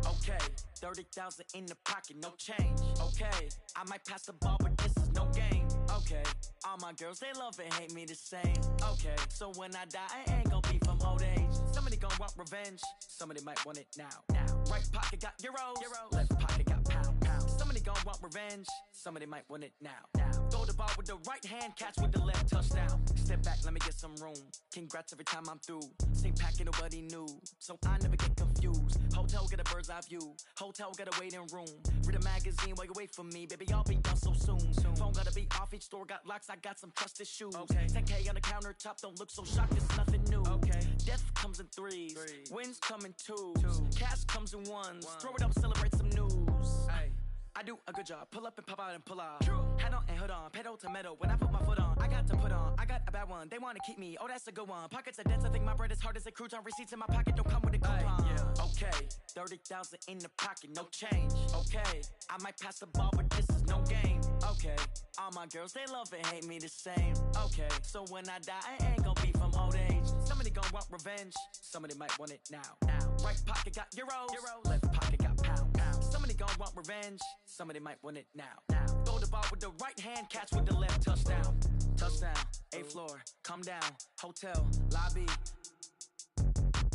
Okay, 30,000 in the pocket, no change. Okay, I might pass the ball, but this is no game. Okay, all my girls, they love and hate me the same. Okay, so when I die, I ain't gon' be from old age. Somebody gon' want revenge, somebody might want it now. Right pocket got euros, left pocket got pound. Somebody gon' want revenge, somebody might want it now. Throw the ball with the right hand, catch with the left, touchdown. Step back, let me get some room. Congrats every time I'm through. Same packet, nobody knew, so I never get confused. Hotel get a bird's eye view, hotel got a waiting room. Read a magazine while you wait for me, baby, I'll be done so soon. Phone gotta be off, each store got locks, I got some trusted shoes. 10K on the countertop, don't look so shocked, it's nothing new. Death comes in threes, wins come in twos, cash comes in ones. Throw it up, celebrate some news. I do a good job, pull up and pop out and pull out. Head on and hood on, pedal to metal. When I put my foot on, I got to put on. I got a bad one, they wanna keep me, oh that's a good one. Pockets are dense, I think my bread is hard as a crouton. Receipts in my pocket don't come with a coupon. Okay, 30,000 in the pocket, no change. Okay, I might pass the ball, but this is no game. Okay, all my girls, they love and hate me the same. Okay, so when I die, I ain't gon' be from old age. Somebody gon' want revenge, somebody might want it now. Right pocket got euros, left pocket got pound. Somebody gon' want revenge, somebody might want it now. Throw the ball with the right hand, catch with the left, touchdown. Touchdown, 8th floor, come down, hotel, lobby.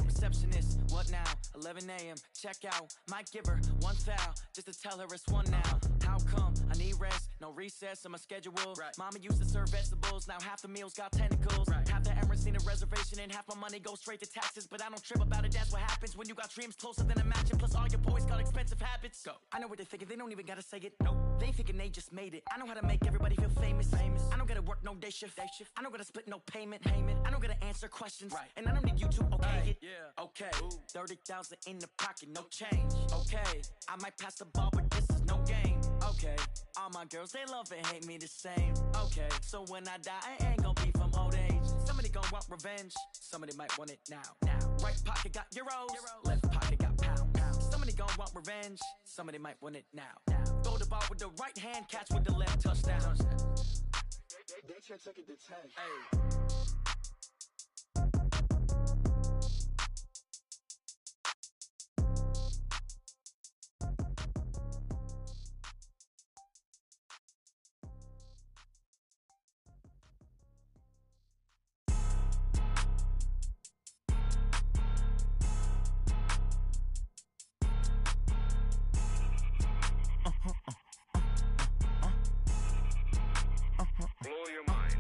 Receptionist, what now? 11 a.m., check out. Might give her one foul, just to tell her it's one now. How come? I need rest, no recess in my schedule. Mama used to serve vegetables, now half the meals got tentacles. Half the Emirates need a reservation and half my money goes straight to taxes. But I don't trip about it, that's what happens when you got dreams closer than a mansion. Plus all your boys got expensive habits. Go. I know what they're thinking, they don't even gotta say it. Nope. They thinking they just made it. I know how to make everybody feel famous. I don't gotta work no day shift. I don't gotta split no payment. I don't gotta answer questions. And I don't need you to okay it. Okay, 30,000 in the pocket, no change. Okay, I might pass the ball, but this is no game. Okay, all my girls, they love and hate me the same. Okay, so when I die, I ain't gon' be from old age. Somebody gon' want revenge, somebody might want it now. Right pocket got euros, left pocket got pound. Somebody gon' want revenge, somebody might want it now. Throw the ball with the right hand, catch with the left, touchdown. They check it to 10. Blow your mind.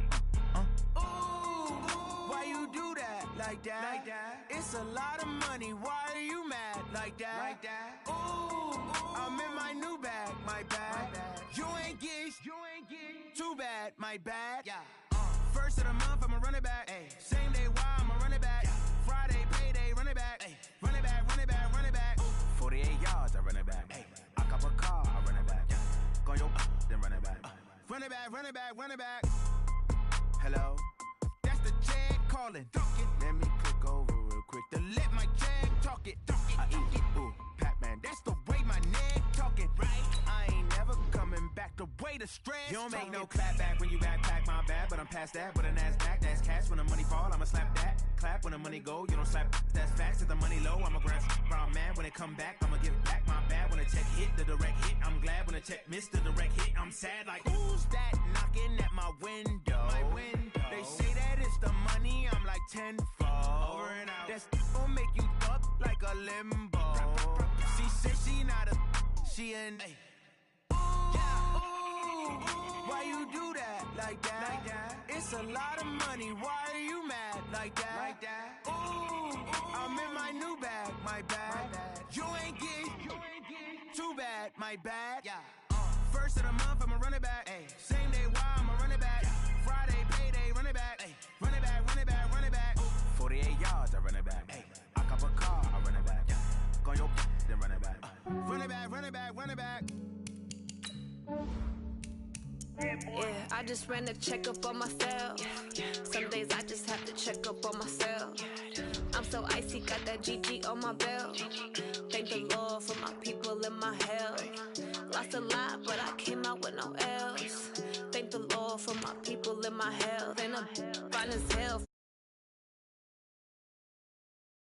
Why you do that like that? It's a lot of money. Why are you mad like that? Ooh, I'm in my new bag, my bad. You ain't get too bad, my bad. First of the month, I'ma run it back. Same day, why I'ma run it back. Friday, payday, run it back. Run it back, run it back, run it back. 48 yards, I run it back. I cop a car, I run it back. Go your then run it back. Run it back, run it back, run it back. Hello, that's the jag calling. Let me click over real quick to let my jag talk it. I eat it, ooh, Pac-Man, that's the way my neck talking. I ain't never coming back the way the stress. You don't make no clap back when you backpack, my bad, but I'm past that. But a NASDAQ, that's cash. When the money fall, I'ma slap that. Clap when the money go, you don't slap. That's facts. If the money low, I'ma grab brown man. When it come back, I'ma give back my bad. When the check hit, the direct hit, I'm glad. When the check missed the direct hit, I'm sad. Like who's that knocking at my window? They say that it's the money, I'm like tenfold. Over and out. That's gon' make you up like a limbo. She said she not a, she an. Why you do that like that? It's a lot of money. Why are you mad like that? Ooh, I'm in my new bag, my bad. You ain't get too bad, my bad. First of the month, I'ma run it back. Same day, why I'ma run it back. Friday, payday, run it back. Run it back, run it back, run it back. 48 yards, I run it back. I cop a car, I run it back. Go your then run it back. Run it back, run it back, run it back. Yeah, I just ran a checkup on myself. Some days I just have to check up on myself. I'm so icy, got that GG on my belt. Thank the Lord for my people and my health. Lost a lot, but I came out with no else. Thank the Lord for my people and my health. And I'm fine as hell.